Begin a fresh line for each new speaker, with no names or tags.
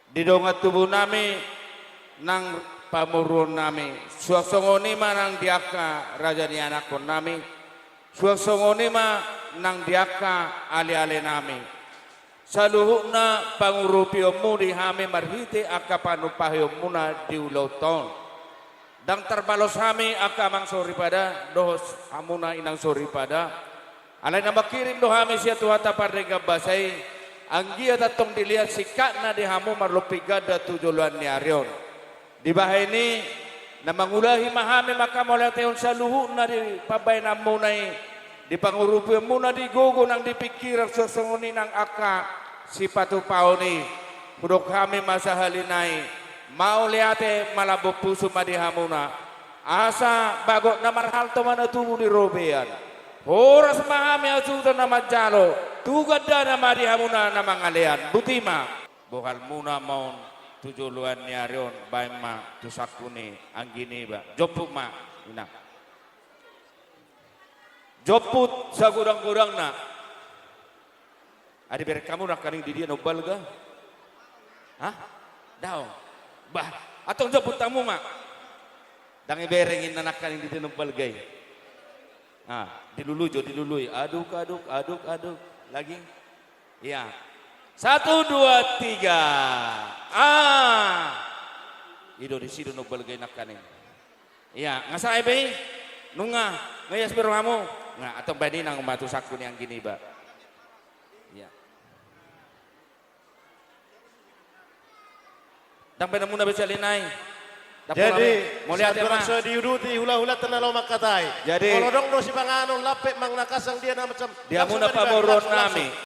di dongat tubuh nami nang pamurun nami suasongoni manang diaka raja ni anak kon nami suasongoni ma nang diaka ali-ali nami saluhukna pangurupiomu di hami marhiti aka panupahiomuna di ulauton dang terbalos hami aka mang sori pada dos hamuna inang sori pada alay na makirim do hami siya tuhata parega basay anggia tatong dilihat sikat na di hamu marlupigada tujuluan ni Aryon di bahay ni na mangulahi mahami makamolateon sa luhu na di pabay na munay di pangurupi muna di gugo nang dipikiran susunguni ng aka si patupao ni pudok kami masahalinay mauliate malabo puso madihamuna asa bago na marhalto manatubo ni Robean oras mahami asutan na madjalo tugad na madihamuna na mangalian butima bukal muna maun tujuluan ni Aryon bayan ma tusakuni ang giniba jopuk ma ina joput sa gudang-gudang na adi ber kamu nak kaning di dia nobal ga hah daw bah atong joput tamu mak dangi berengin nanak kaning di dia nobal gay dilului aduk lagi ya 1 2 3 ido di sido nobal gay nak kaning iya ngasa ebe nunga ngayas biro kamu nga atong bani nang matusak ko niyang giniba ya Dang na muna besalinay.
Jadi, saat orang sudah diuduti hula-hula tenalaw makatay.
Jadi,
kolodong do si Panganon lapik mang nakasang dia na macam.
dia muna pamoron nami.